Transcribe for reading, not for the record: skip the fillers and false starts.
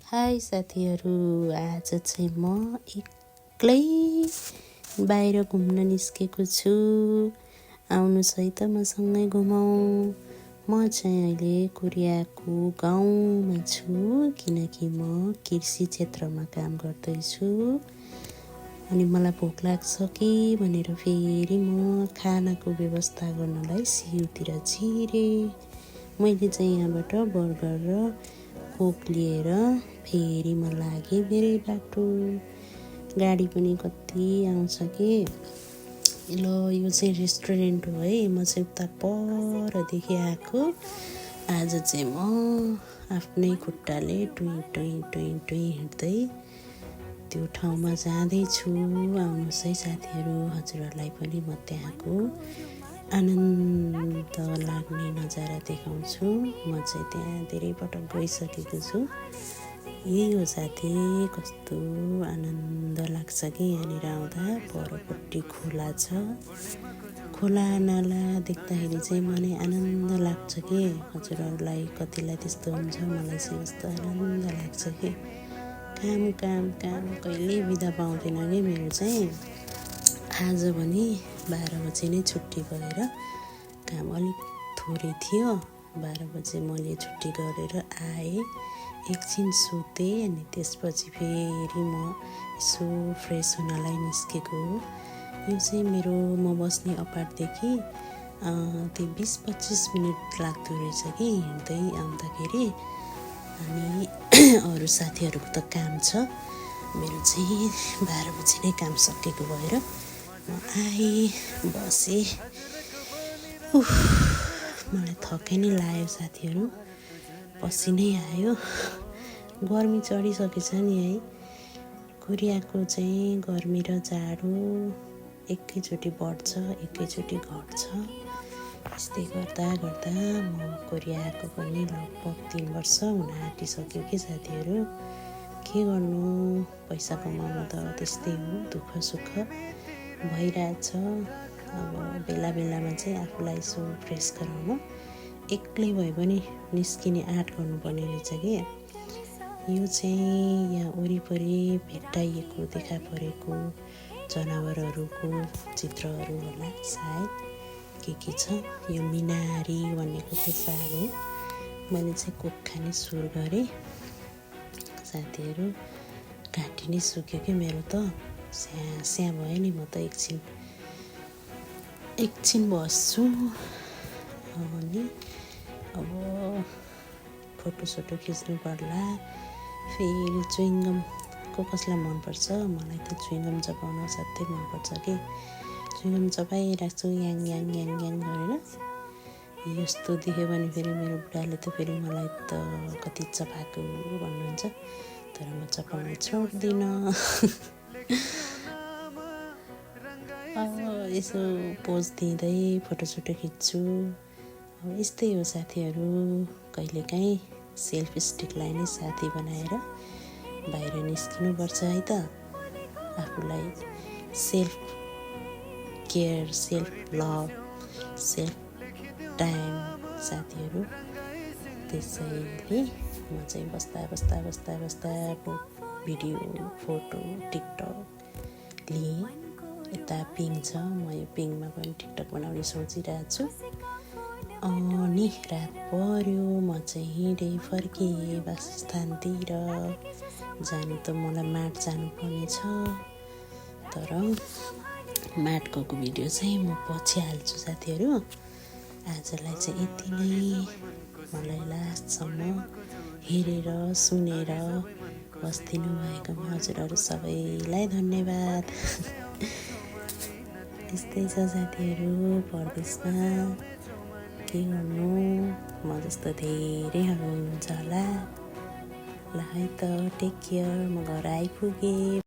High साथीहरू, आज चाहिँ म एक्लै बाहिर घुम्न निस्केको छु। आउनुहोस् है त मसँगै घुमौँ। म चाहिँ अहिले कोरियाको गाउँमा छु, किनकि म कृषि क्षेत्रमा काम गर्दैछु। अनि मलाई भोक लाग्छ कि भनेर फेरि म खानाको व्यवस्था गर्नलाई सिउतिर छिरेँ। मैले चाहिँ यहाँबाट बर्गर र कोक लिएर फेरि म लागेँ मेरै बाटो। गाडी पनि कति आउँछ कि। ल यो चाहिँ रेस्टुरेन्ट हो है, म चाहिँ उता परदेखि आएको। आज चाहिँ म आफ्नै खुट्टाले टुई टुई टुई टुई हिँड्दै त्यो ठाउँमा जाँदैछु। आउनुहोस् है साथीहरू, हजुरहरूलाई पनि म त्यहाँको आनन्द लाग्ने नजारा देखाउँछु। म चाहिँ त्यहाँ धेरै पटक गइसकेको छु। यही हो साथी, कस्तो आनन्द लाग्छ कि यहाँनिर आउँदा। परपट्टि खोला छ, खोला नाला देख्दाखेरि चाहिँ मनै आनन्द लाग्छ कि। हजुरहरूलाई कतिलाई त्यस्तो हुन्छ, मलाई चाहिँ कस्तो आनन्द लाग्छ कि। काम काम काम कहिले बिदा पाउँदैन कि मेरो चाहिँ। आज भने 12 बजे नै छुट्टी गरेर, काम अलिक थोरै थियो, 12 बजे मैले छुट्टी गरेर आएँ। एकछिन सुतेँ अनि त्यसपछि फेरि म यसो फ्रेस हुनलाई निस्केको हो। यो चाहिँ मेरो म बस्ने अपार्टदेखि त्यो 20-25 मिनट लाग्दो रहेछ कि हिँड्दै आउँदाखेरि। अनि अरू साथीहरूको त काम छ, मेरो चाहिँ 12 बजी नै काम सकेको भएर म आएँ, बसेँ। मलाई थकै नै लाग्यो साथीहरू, पसिनै आयो। गर्मी चढिसकेछ नि है। कोरियाको चाहिँ गर्मी र जाडो एकैचोटि बढ्छ, एकैचोटि घट्छ। यस्तै गर्दा गर्दा म कोरिया आएको पनि लगभग 3 वर्ष हुन आँटिसक्यो कि साथीहरू। के गर्नु, पैसा कमाउनु त त्यस्तै हो, दुःख सुख भइरहेछ। अब बेला बेलामा चाहिँ आफूलाई यसो फ्रेस गराउन एक्लै भए पनि निस्किने आँट गर्नुपर्ने रहेछ कि। यो चाहिँ यहाँ वरिपरि भेट्टाइएको देखा परेको जनावरहरूको चित्रहरू होला सायद, के छ। यो मिनारी भनेको चाहिँ साग हो। मैले चाहिँ कोक खाने सुरु गरेँ साथीहरू। घाँटी नै सुक्यो कि मेरो त, स्या भयो नि। म त एकछिन बस्छु। अनि अब फोटोसोटो खिच्नु पर्ला। फेरि चुइङगम कसलाई मनपर्छ, मलाई त चुइङगम चबाउन असाध्यै मनपर्छ कि। चुइङगम चबाइराख्छु याङ याङ याङ याङ गरेर। यस्तो देख्यो भने फेरि मेरो बुढाले त फेरि मलाई त कति चबाएको भन्नुहुन्छ, तर म चबाउन छोड्दिनँ। यसो पोज दिँदै फोटोसोटो खिच्छु। अब यस्तै हो साथीहरू, कहिलेकाहीँ सेल्फ स्टिकलाई नै साथी बनाएर बाहिर निस्किनुपर्छ है त। आफूलाई self care, self love, self time साथीहरू। त्यसैले म चाहिँ बस्दा भिडियो, फोटो, टिकटक लिएँ। यता पिङ छ, म यो पिङमा पनि टिकटक बनाउने सोचिरहेको छु। अनि रात पर्यो, म चाहिँ हिँडेँ, फर्केँ वासस्थानतिर। जानु त मलाई माट जानुपर्ने छ, तर माट गएको भिडियो चाहिँ म पछि हाल्छु साथीहरू। आजलाई चाहिँ यति नै। मलाई लास्टसम्म हेरेर सुनेर बस्दिनु भएकोमा हजुरहरू सबैलाई धन्यवाद। यस्तै छ साथीहरू, परदेशमा के गर्नु, म जस्तो धेरैहरू हुन्छ होला। ल है त, टेक केयर। म घर आइपुगेँ।